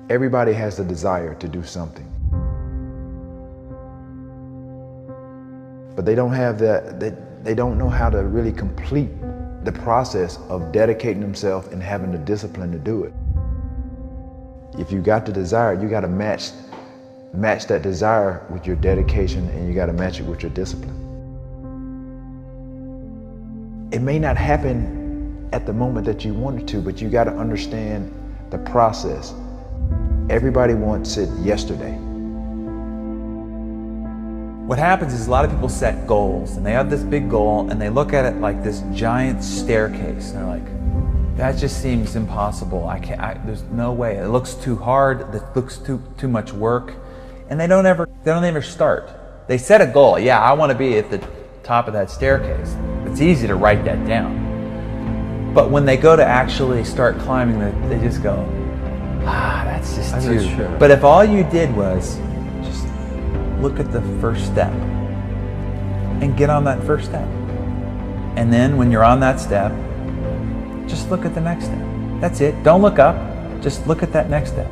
Everybody has the desire to do something, but they don't have that. They don't know how to really complete the process of dedicating themselves and having the discipline to do it. If you got the desire, you got to match that desire with your dedication, and you got to match it with your discipline. It may not happen at the moment that you want it to, but you got to understand the process. Everybody wants it yesterday. What happens is a lot of people set goals, and they have this big goal, and they look at it like this giant staircase, and they're like, that just seems impossible. There's no way. It looks too hard. It looks too much work, and they don't ever start. They set a goal. Yeah, I want to be at the top of that staircase. It's easy to write that down, but when they go to actually start climbing, they just go, that's just too. True. But if all you did was just look at the first step and get on that first step, and then when you're on that step, just look at the next step. That's it. Don't look up. Just look at that next step.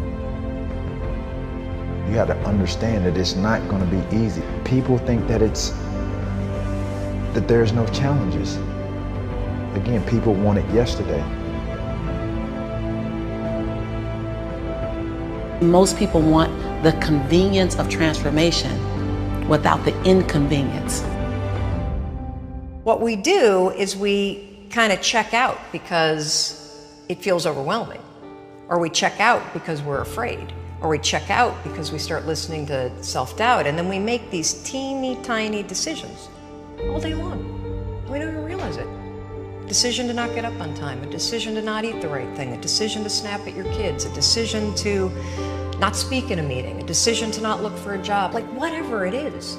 You got to understand that it's not going to be easy. People think that there's no challenges. Again, people want it yesterday. Most people want the convenience of transformation without the inconvenience. What we do is we kind of check out because it feels overwhelming, or we check out because we're afraid, or we check out because we start listening to self-doubt, and then we make these teeny tiny decisions all day long. We don't even realize it. A decision to not get up on time, a decision to not eat the right thing, a decision to snap at your kids, a decision to not speak in a meeting, a decision to not look for a job, like whatever it is.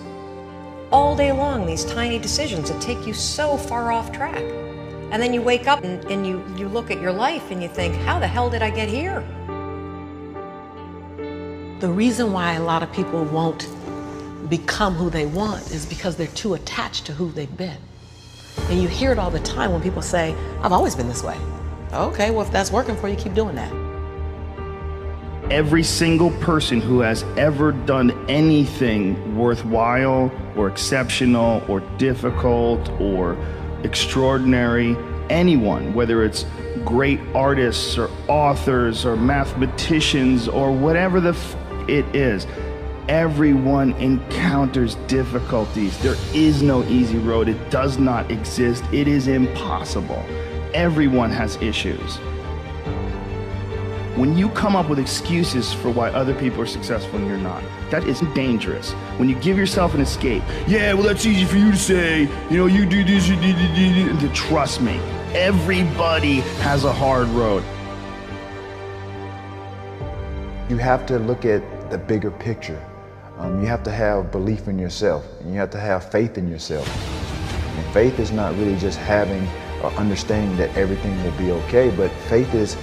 All day long, these tiny decisions that take you so far off track. And then you wake up and you look at your life and you think, how the hell did I get here? The reason why a lot of people won't become who they want is because they're too attached to who they've been. And you hear it all the time when people say, I've always been this way. Okay, well, if that's working for you, keep doing that. Every single person who has ever done anything worthwhile or exceptional or difficult or extraordinary, anyone, whether it's great artists or authors or mathematicians or whatever it is, everyone encounters difficulties. There is no easy road. It does not exist. It is impossible. Everyone has issues. When you come up with excuses for why other people are successful and you're not, that is dangerous. When you give yourself an escape, yeah, well, that's easy for you to say, you know, you do this, you do, and to trust me, everybody has a hard road. You have to look at the bigger picture. You have to have belief in yourself, and you have to have faith in yourself. And faith is not really just having or understanding that everything will be okay, but faith is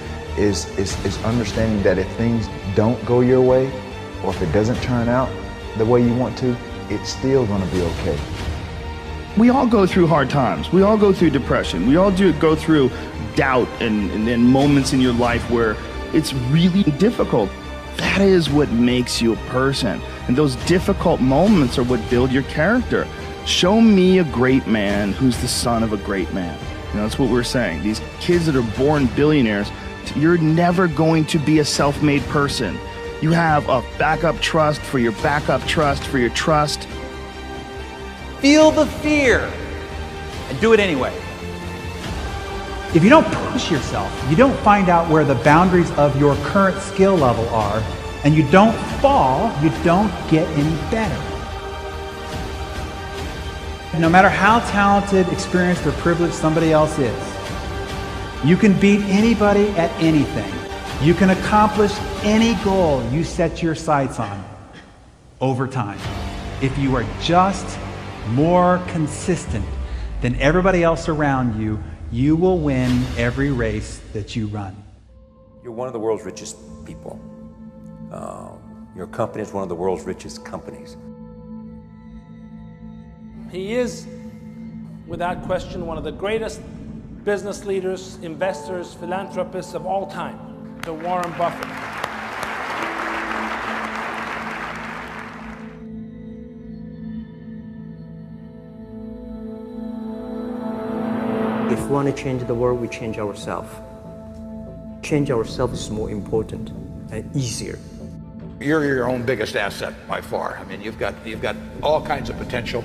understanding that if things don't go your way, or if it doesn't turn out the way you want to, it's still going to be okay. We all go through hard times. We all go through depression. We all go through doubt and moments in your life where it's really difficult. That is what makes you a person. And those difficult moments are what build your character. Show me a great man who's the son of a great man. You know, that's what we're saying. These kids that are born billionaires, you're never going to be a self-made person. You have a backup trust for your backup trust for your trust. Feel the fear and do it anyway. If you don't push yourself, you don't find out where the boundaries of your current skill level are, and you don't fall, you don't get any better. No matter how talented, experienced, or privileged somebody else is, you can beat anybody at anything. You can accomplish any goal you set your sights on over time. If you are just more consistent than everybody else around you, you will win every race that you run. You're one of the world's richest people. Your company is one of the world's richest companies. He is, without question, one of the greatest business leaders, investors, philanthropists of all time, the Warren Buffett. we want to change the world, we change ourselves. Change ourselves is more important and easier. You're your own biggest asset by far. I mean, you've got all kinds of potential.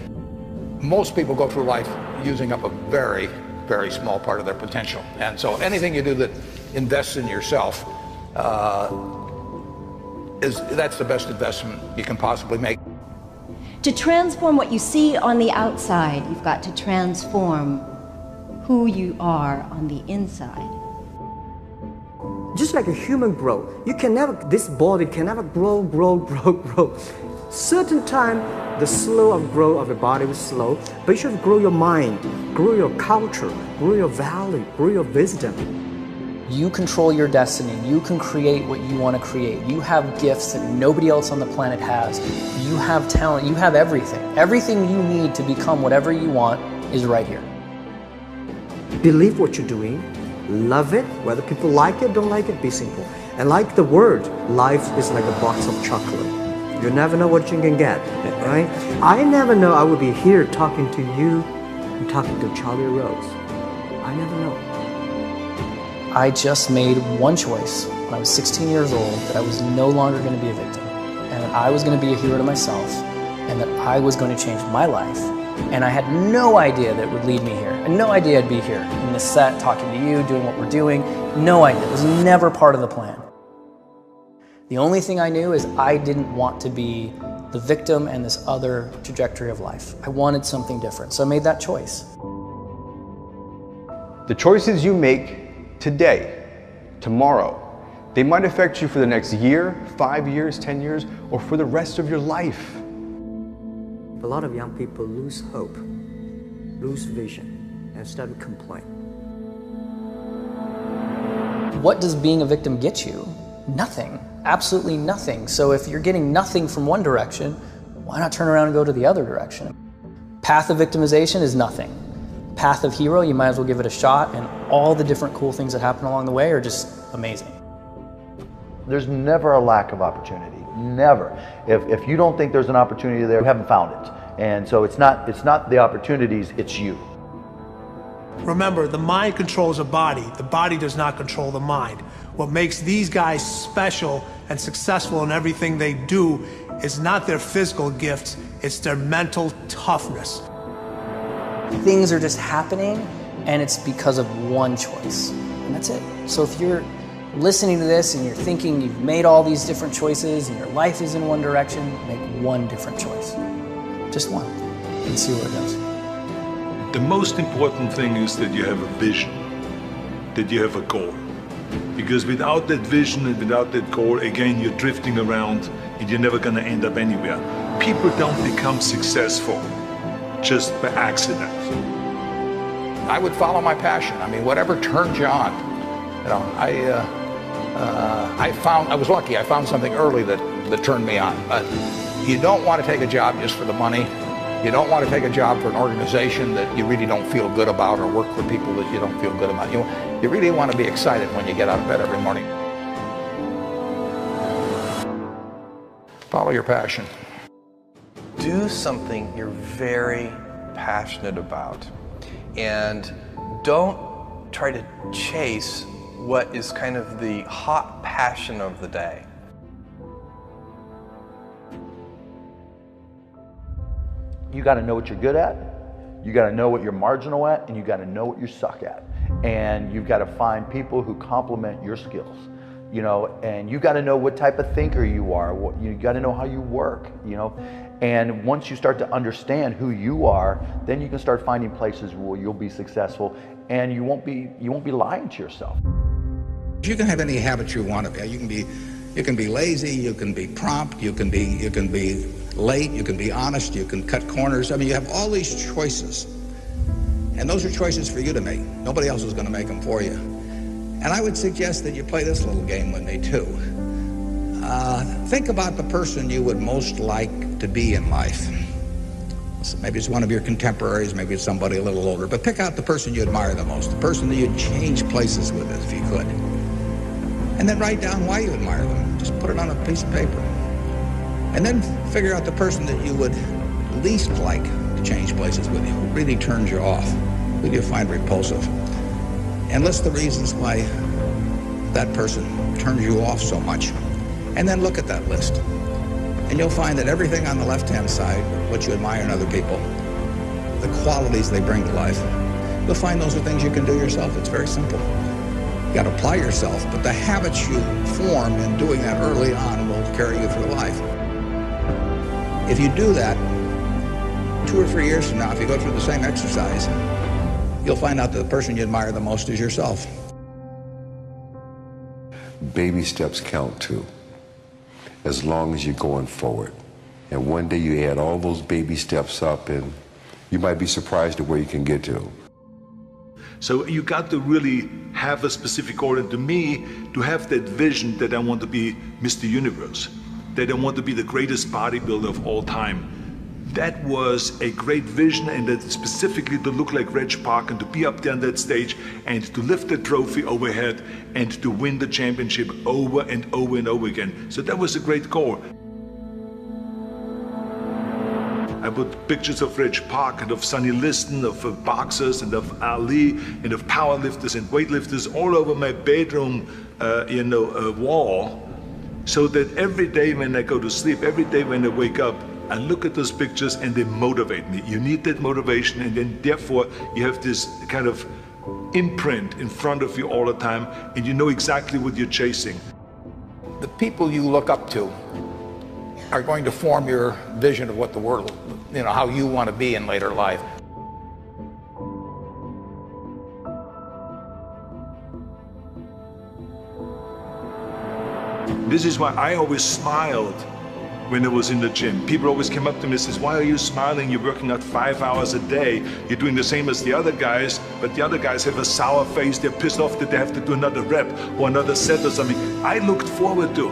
Most people go through life using up a very, very small part of their potential. And so anything you do that invests in yourself, that's the best investment you can possibly make. To transform what you see on the outside, you've got to transform who you are on the inside. Just like a human growth, this body can never grow. Certain time, the slow of growth of the body is slow, but you should grow your mind, grow your culture, grow your value, grow your wisdom. You control your destiny. You can create what you want to create. You have gifts that nobody else on the planet has. You have talent. You have everything. Everything you need to become whatever you want is right here. Believe what you're doing. Love it. Whether people like it, don't like it, be simple. And like the word, life is like a box of chocolate. You never know what you can get, right? I never know I would be here talking to you and talking to Charlie Rose. I never know. I just made one choice when I was 16 years old that I was no longer going to be a victim, and that I was going to be a hero to myself, and that I was going to change my life. And I had no idea that it would lead me here. I had no idea I'd be here in this set, talking to you, doing what we're doing. No idea. It was never part of the plan. The only thing I knew is I didn't want to be the victim and this other trajectory of life. I wanted something different, so I made that choice. The choices you make today, tomorrow, they might affect you for the next year, 5 years, 10 years, or for the rest of your life. A lot of young people lose hope, lose vision, and start to complain. What does being a victim get you? Nothing. Absolutely nothing. So if you're getting nothing from one direction, why not turn around and go to the other direction? Path of victimization is nothing. Path of hero, you might as well give it a shot, and all the different cool things that happen along the way are just amazing. There's never a lack of opportunity. Never. If you don't think there's an opportunity there, you haven't found it. And so it's not the opportunities, it's you. Remember, the mind controls the body does not control the mind. What makes these guys special and successful in everything they do is not their physical gifts, it's their mental toughness. Things are just happening, and it's because of one choice, and that's it. So if you're listening to this and you're thinking you've made all these different choices and your life is in one direction, make one different choice. Just one, and see where it goes. The most important thing is that you have a vision, that you have a goal. Because without that vision and without that goal, again, you're drifting around and you're never going to end up anywhere. People don't become successful just by accident. I would follow my passion. I mean, whatever turns you on. You know, I was lucky. I found something early that turned me on. But you don't want to take a job just for the money. You don't want to take a job for an organization that you really don't feel good about, or work for people that you don't feel good about. You really want to be excited when you get out of bed every morning. Follow your passion. Do something you're very passionate about, and don't try to chase what is kind of the hot passion of the day. You got to know what you're good at, you got to know what you're marginal at, and you got to know what you suck at. And you've got to find people who complement your skills, you know, and you got to know what type of thinker you are, you got to know how you work, you know. And once you start to understand who you are, then you can start finding places where you'll be successful, and you won't be lying to yourself. You can have any habit you want to be. You can be lazy, you can be prompt, you can be late, you can be honest, you can cut corners. I mean, you have all these choices. And those are choices for you to make. Nobody else is going to make them for you. And I would suggest that you play this little game with me too. Think about the person you would most like to be in life. So maybe it's one of your contemporaries, maybe it's somebody a little older, but pick out the person you admire the most, the person that you'd change places with if you could. And then write down why you admire them. Just put it on a piece of paper. And then figure out the person that you would least like to change places with you, who really turns you off, who do you find repulsive. and list the reasons why that person turns you off so much. And then look at that list. And you'll find that everything on the left-hand side, what you admire in other people, the qualities they bring to life, you'll find those are things you can do yourself. It's very simple. You got to apply yourself, but the habits you form in doing that early on will carry you through life. If you do that, 2 or 3 years from now, if you go through the same exercise, you'll find out that the person you admire the most is yourself. Baby steps count too, as long as you're going forward. And one day you add all those baby steps up and you might be surprised at where you can get to. So you got to really have a specific goal, and to me, to have that vision that I want to be Mr. Universe, that I want to be the greatest bodybuilder of all time. That was a great vision, and that specifically to look like Reg Park and to be up there on that stage and to lift the trophy overhead and to win the championship over and over and over again. So that was a great goal. I put pictures of Reg Park and of Sonny Liston, of boxers and of Ali and of powerlifters and weightlifters all over my bedroom wall, so that every day when I go to sleep, every day when I wake up, I look at those pictures and they motivate me. You need that motivation, and then therefore you have this kind of imprint in front of you all the time, and you know exactly what you're chasing. The people you look up to are going to form your vision of what the world, how you want to be in later life. This is why I always smiled when I was in the gym. People always came up to me and says, "Why are you smiling? You're working out 5 hours a day. You're doing the same as the other guys, but the other guys have a sour face. They're pissed off that they have to do another rep or another set or something." I looked forward to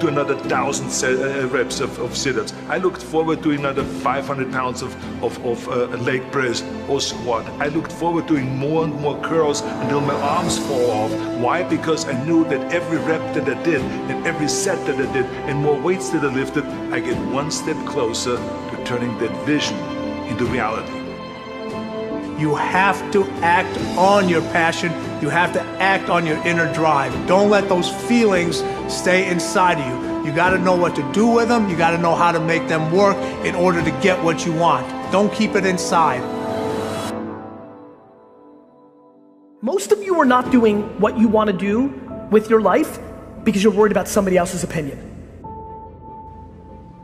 another 1,000 reps of sit-ups. I looked forward to another 500 pounds of leg press or squat. I looked forward to doing more and more curls until my arms fall off. Why? Because I knew that every rep that I did and every set that I did and more weights that I lifted, I get one step closer to turning that vision into reality. You have to act on your passion. You have to act on your inner drive. Don't let those feelings stay inside of you. You got to know what to do with them. You got to know how to make them work in order to get what you want. Don't keep it inside. Most of you are not doing what you want to do with your life because you're worried about somebody else's opinion.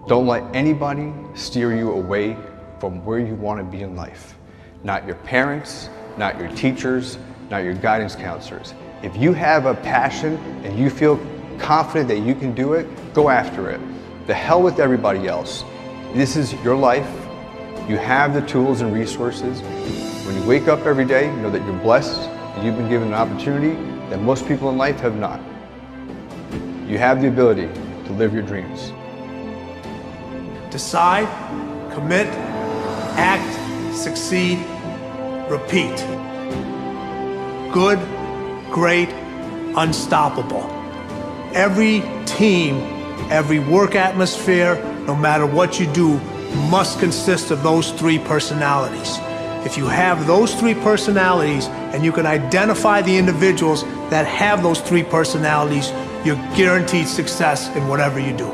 Don't let anybody steer you away from where you want to be in life. Not your parents, not your teachers, not your guidance counselors. If you have a passion and you feel confident that you can do it, go after it. The hell with everybody else. This is your life. You have the tools and resources. When you wake up every day, know that you're blessed and you've been given an opportunity that most people in life have not. You have the ability to live your dreams. Decide, commit, act, succeed, repeat. Good, great, unstoppable. Every team, every work atmosphere, no matter what you do, must consist of those 3 personalities. If you have those 3 personalities and you can identify the individuals that have those 3 personalities, you're guaranteed success in whatever you do.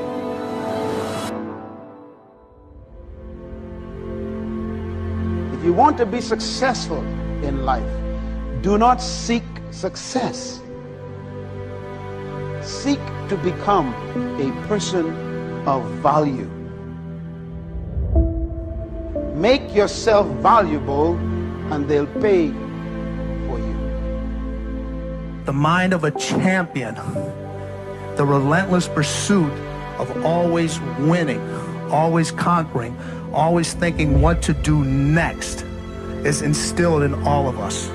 If you want to be successful in life, do not seek success. Seek to become a person of value. Make yourself valuable and they'll pay for you. The mind of a champion, the relentless pursuit of always winning, always conquering, always thinking what to do next is instilled in all of us.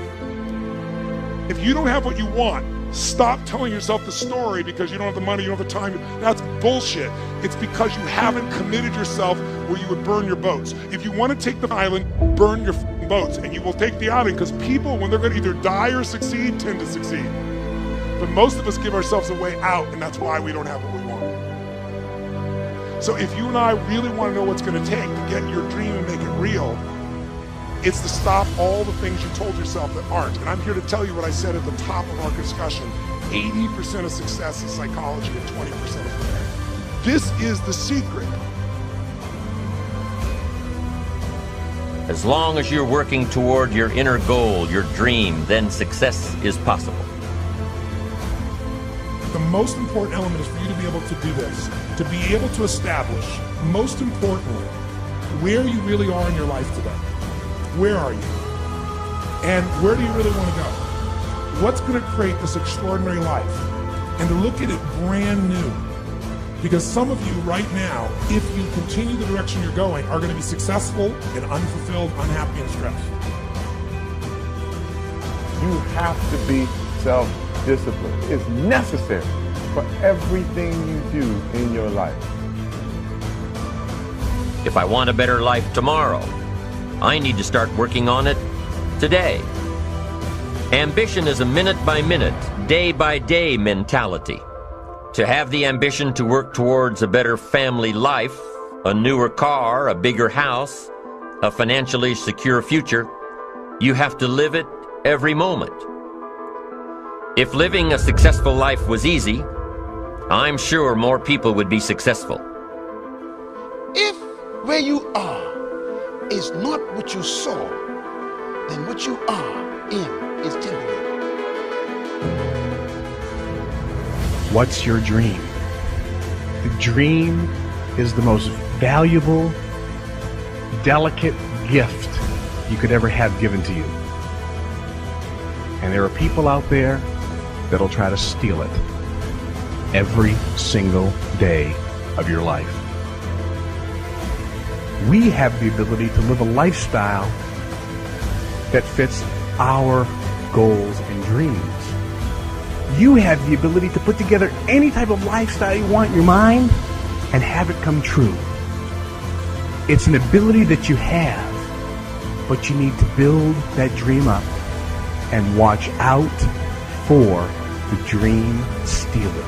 If you don't have what you want, stop telling yourself the story because you don't have the money, you don't have the time. That's bullshit. It's because you haven't committed yourself where you would burn your boats. If you want to take the island, burn your boats, and you will take the island, because people, when they're going to either die or succeed, tend to succeed. But most of us give ourselves a way out, and that's why we don't have what we want. So if you and I really want to know what's going to take to get your dream and make it real, It's to stop all the things you told yourself that aren't. And I'm here to tell you what I said at the top of our discussion. 80% of success is psychology and 20% is there. This is the secret. As long as you're working toward your inner goal, your dream, then success is possible. The most important element is for you to be able to do this, to be able to establish, most importantly, where you really are in your life today. Where are you? And where do you really want to go? What's going to create this extraordinary life? And to look at it brand new. Because some of you right now, if you continue the direction you're going, are going to be successful and unfulfilled, unhappy, and stressed. You have to be self-disciplined. It's necessary for everything you do in your life. If I want a better life tomorrow, I need to start working on it today. Ambition is a minute-by-minute, day-by-day mentality. To have the ambition to work towards a better family life, a newer car, a bigger house, a financially secure future, you have to live it every moment. If living a successful life was easy, I'm sure more people would be successful. If where you are is not what you saw, then what you are in is temporary. What's your dream? The dream is the most valuable, delicate gift you could ever have given to you. And there are people out there that'll try to steal it every single day of your life. We have the ability to live a lifestyle that fits our goals and dreams. You have the ability to put together any type of lifestyle you want in your mind and have it come true. It's an ability that you have, but you need to build that dream up and watch out for the dream stealers.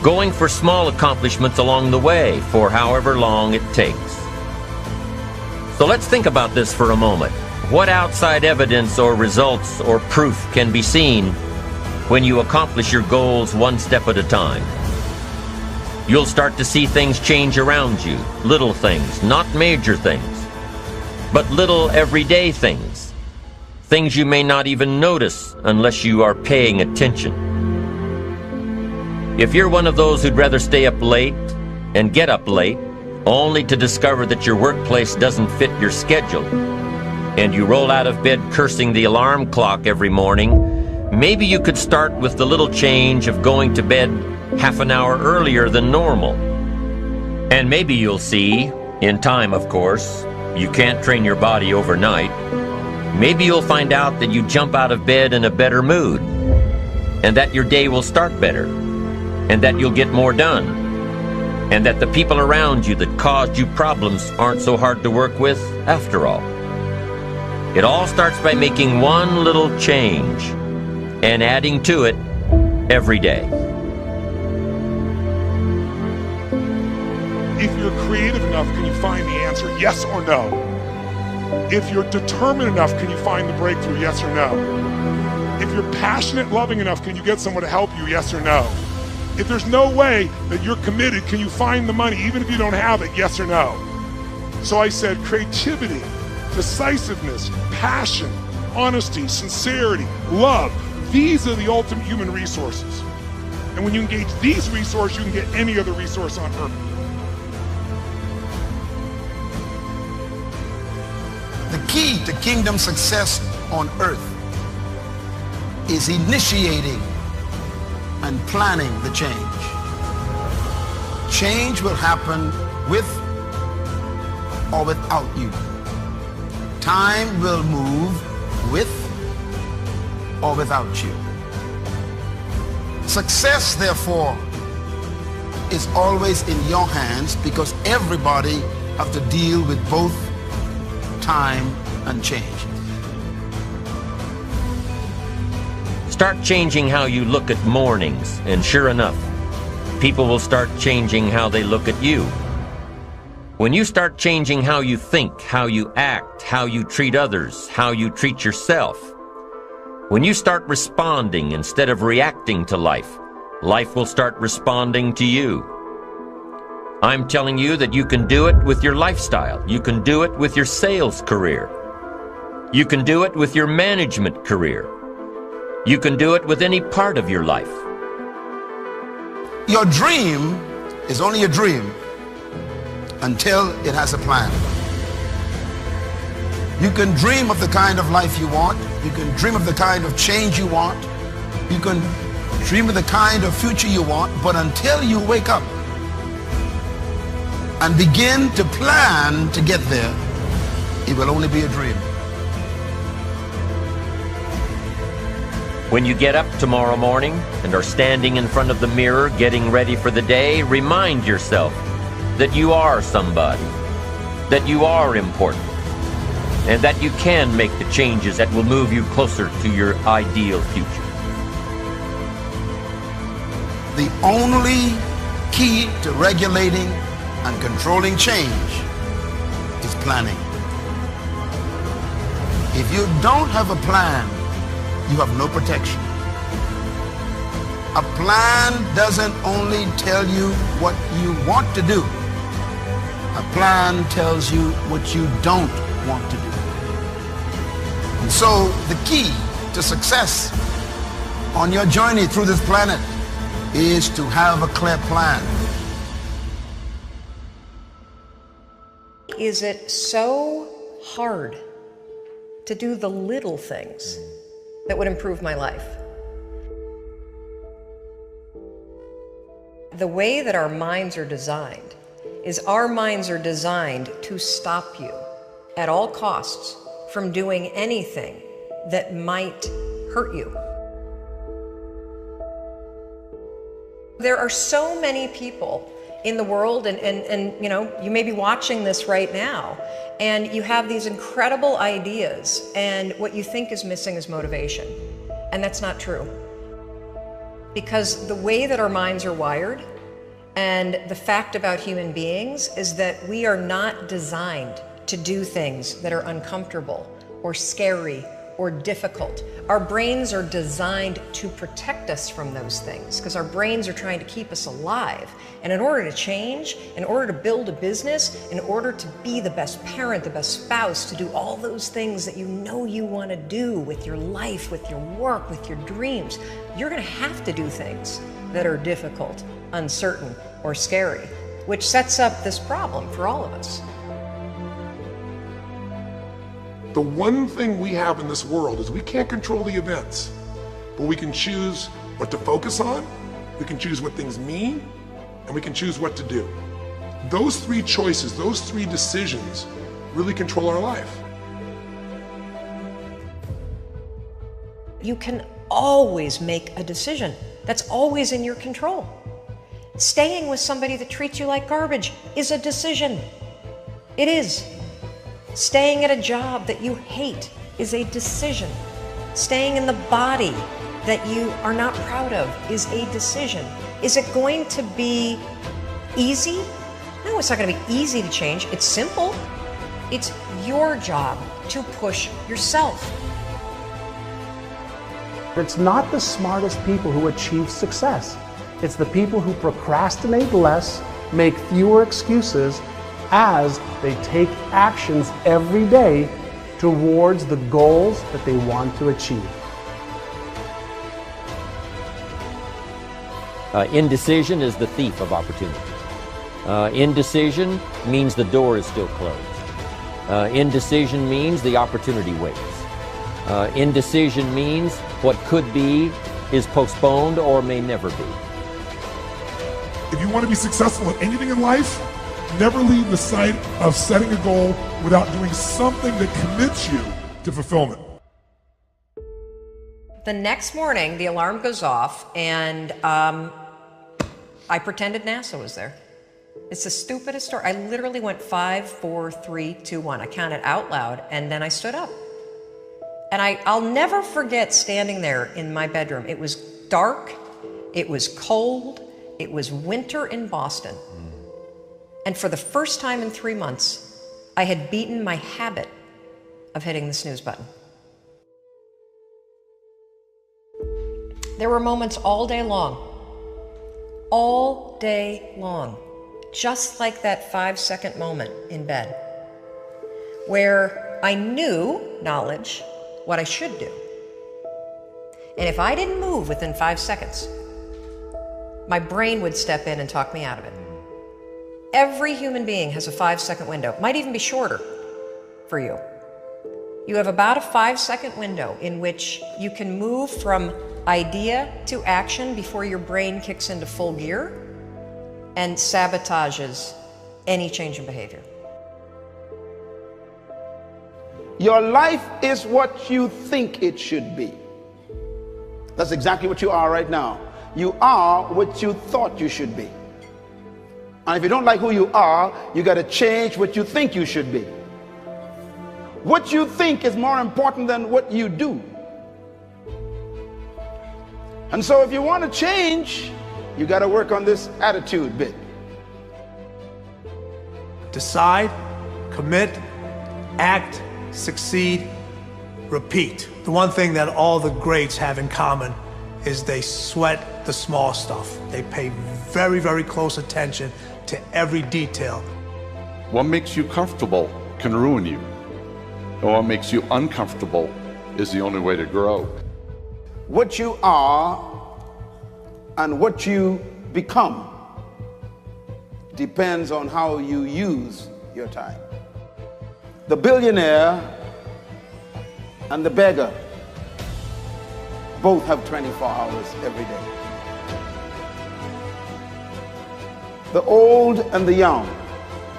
Going for small accomplishments along the way for however long it takes. So let's think about this for a moment. What outside evidence or results or proof can be seen when you accomplish your goals one step at a time? You'll start to see things change around you, little things, not major things, but little everyday things. Things you may not even notice unless you are paying attention. If you're one of those who'd rather stay up late and get up late, only to discover that your workplace doesn't fit your schedule, and you roll out of bed cursing the alarm clock every morning, maybe you could start with the little change of going to bed half an hour earlier than normal. And maybe you'll see, in time of course, you can't train your body overnight, maybe you'll find out that you jump out of bed in a better mood, and that your day will start better, and that you'll get more done, and that the people around you that caused you problems aren't so hard to work with after all. It all starts by making one little change and adding to it every day. If you're creative enough, can you find the answer, yes or no? If you're determined enough, can you find the breakthrough, yes or no? If you're passionate, loving enough, can you get someone to help you, yes or no? If there's no way that you're committed, can you find the money, even if you don't have it, yes or no? So I said creativity, decisiveness, passion, honesty, sincerity, love. These are the ultimate human resources. And when you engage these resources, you can get any other resource on earth. The key to kingdom success on earth is initiating and planning the change. Change will happen with or without you. Time will move with or without you. Success, therefore, is always in your hands because everybody have to deal with both time and change. Start changing how you look at mornings, and sure enough, people will start changing how they look at you. When you start changing how you think, how you act, how you treat others, how you treat yourself, when you start responding instead of reacting to life, life will start responding to you. I'm telling you that you can do it with your lifestyle. You can do it with your sales career. You can do it with your management career. You can do it with any part of your life. Your dream is only a dream until it has a plan. You can dream of the kind of life you want. You can dream of the kind of change you want. You can dream of the kind of future you want, but until you wake up and begin to plan to get there, it will only be a dream. When you get up tomorrow morning and are standing in front of the mirror getting ready for the day, remind yourself that you are somebody, that you are important, and that you can make the changes that will move you closer to your ideal future. The only key to regulating and controlling change is planning. If you don't have a plan, you have no protection. A plan doesn't only tell you what you want to do. A plan tells you what you don't want to do. And so the key to success on your journey through this planet is to have a clear plan. Is it so hard to do the little things that would improve my life? The way that our minds are designed is our minds are designed to stop you at all costs from doing anything that might hurt you. There are so many people in the world, and you know, you may be watching this right now, and you have these incredible ideas, and what you think is missing is motivation. And that's not true. Because the way that our minds are wired, and the fact about human beings, is that we are not designed to do things that are uncomfortable or scary or difficult. Our brains are designed to protect us from those things because our brains are trying to keep us alive. And in order to change, in order to build a business, in order to be the best parent, the best spouse, to do all those things that you know you want to do with your life, with your work, with your dreams, you're going to have to do things that are difficult, uncertain, or scary, which sets up this problem for all of us. The one thing we have in this world is we can't control the events, but we can choose what to focus on, we can choose what things mean, and we can choose what to do. Those three choices, those three decisions really control our life. You can always make a decision. That's always in your control. Staying with somebody that treats you like garbage is a decision. It is. Staying at a job that you hate is a decision. Staying in the body that you are not proud of is a decision. Is it going to be easy? No, it's not going to be easy to change. It's simple. It's your job to push yourself. It's not the smartest people who achieve success. It's the people who procrastinate less, make fewer excuses, as they take actions every day towards the goals that they want to achieve. Indecision is the thief of opportunity. Indecision means the door is still closed. Indecision means the opportunity waits. Indecision means what could be is postponed or may never be. If you want to be successful at anything in life, never leave the sight of setting a goal without doing something that commits you to fulfillment. The next morning, the alarm goes off, and I pretended NASA was there. It's the stupidest story. I literally went 5, 4, 3, 2, 1. I counted out loud, and then I stood up. And I'll never forget standing there in my bedroom. It was dark, it was cold, it was winter in Boston. And for the first time in 3 months, I had beaten my habit of hitting the snooze button. There were moments all day long, just like that 5-second moment in bed, where I knew, knowledge, what I should do. And if I didn't move within 5 seconds, my brain would step in and talk me out of it. Every human being has a 5-second window. It might even be shorter for you. You have about a 5-second window in which you can move from idea to action before your brain kicks into full gear and sabotages any change in behavior. Your life is what you think it should be. That's exactly what you are right now. You are what you thought you should be. And if you don't like who you are, you got to change what you think you should be. What you think is more important than what you do. And so if you want to change, you got to work on this attitude bit. Decide, commit, act, succeed, repeat. The one thing that all the greats have in common is they sweat the small stuff. They pay very, very close attention to every detail. What makes you comfortable can ruin you. And what makes you uncomfortable is the only way to grow. What you are and what you become depends on how you use your time. The billionaire and the beggar both have 24 hours every day. The old and the young,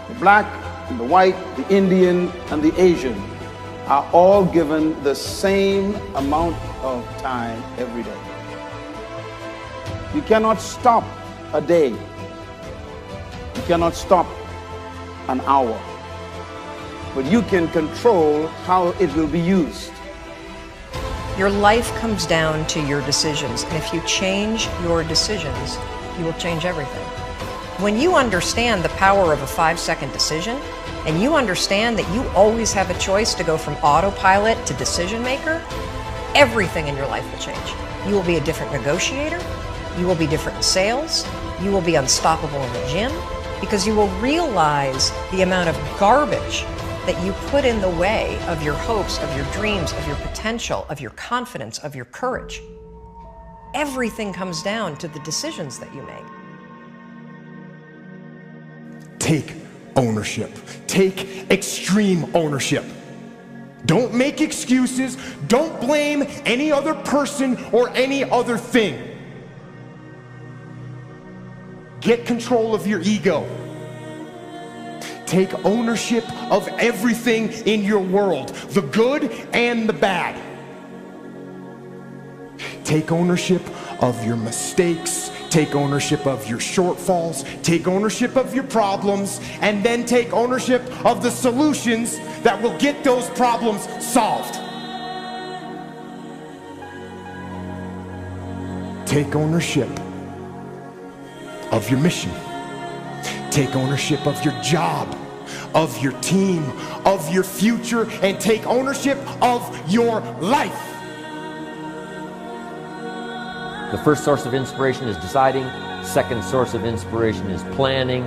the black and the white, the Indian and the Asian are all given the same amount of time every day. You cannot stop a day. You cannot stop an hour. But you can control how it will be used. Your life comes down to your decisions, and if you change your decisions, you will change everything. When you understand the power of a 5-second decision, and you understand that you always have a choice to go from autopilot to decision maker, everything in your life will change. You will be a different negotiator, you will be different in sales, you will be unstoppable in the gym, because you will realize the amount of garbage that you put in the way of your hopes, of your dreams, of your potential, of your confidence, of your courage. Everything comes down to the decisions that you make. Take ownership. Take extreme ownership. Don't make excuses. Don't blame any other person or any other thing. Get control of your ego. Take ownership of everything in your world, the good and the bad. Take ownership of your mistakes. Take ownership of your shortfalls. Take ownership of your problems. And then take ownership of the solutions that will get those problems solved. Take ownership of your mission. Take ownership of your job, of your team, of your future, and take ownership of your life. The first source of inspiration is deciding. Second source of inspiration is planning.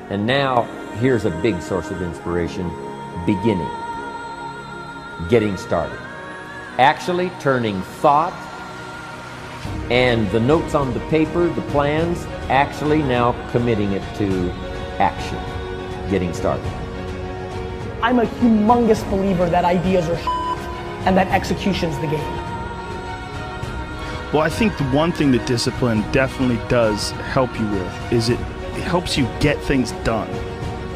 And now, here's a big source of inspiration, beginning. Getting started. Actually turning thought and the notes on the paper, the plans, actually now committing it to action. Getting started. I'm a humongous believer that ideas are and that execution's the game. Well, I think the one thing that discipline definitely does help you with is it helps you get things done.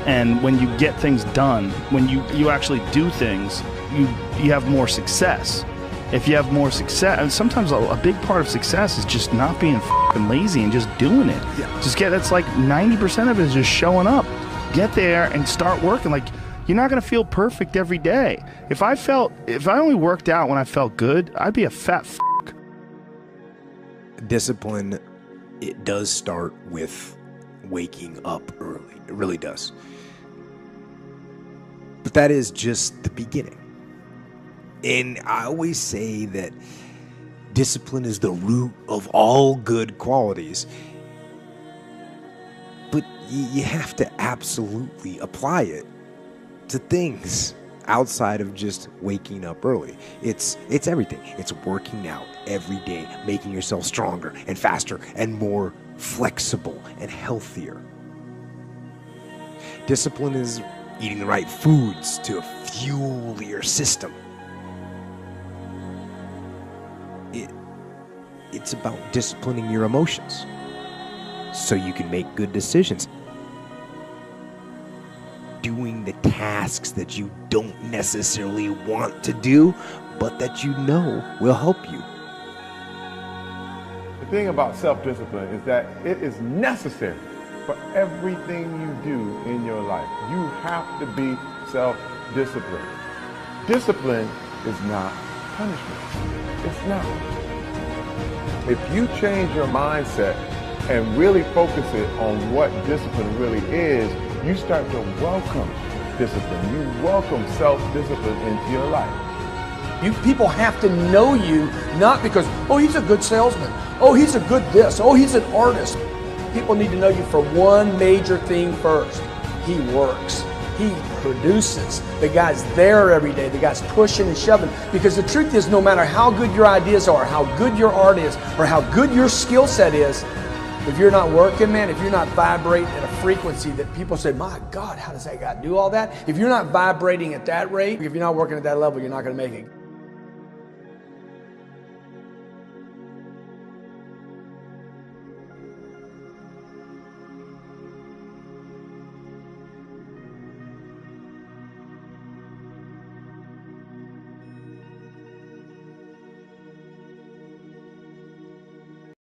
And when you get things done, when you actually do things, you have more success. If you have more success, and sometimes a big part of success is just not being f***ing lazy and just doing it. Yeah. That's like 90% of it is just showing up. Get there and start working. Like, you're not gonna feel perfect every day. If I only worked out when I felt good, I'd be a fat f***. Discipline, it does start with waking up early. It really does. But that is just the beginning. And I always say that discipline is the root of all good qualities. But you have to absolutely apply it to things outside of just waking up early. It's everything. It's working out every day, making yourself stronger and faster and more flexible and healthier. Discipline is eating the right foods to fuel your system. It's about disciplining your emotions so you can make good decisions. Doing the tasks that you don't necessarily want to do, but that you know will help you. The thing about self-discipline is that it is necessary for everything you do in your life. You have to be self-disciplined. Discipline is not punishment. It's not. If you change your mindset and really focus it on what discipline really is, you start to welcome discipline. You welcome self-discipline into your life. You people have to know you, not because, oh, he's a good salesman. Oh, he's a good this. Oh, he's an artist. People need to know you for one major thing first. He works. He produces. The guy's there every day. The guy's pushing and shoving. Because the truth is, no matter how good your ideas are, how good your art is, or how good your skill set is, if you're not working, man, if you're not vibrating at a frequency that people say, my God, how does that guy do all that? If you're not vibrating at that rate, if you're not working at that level, you're not going to make it.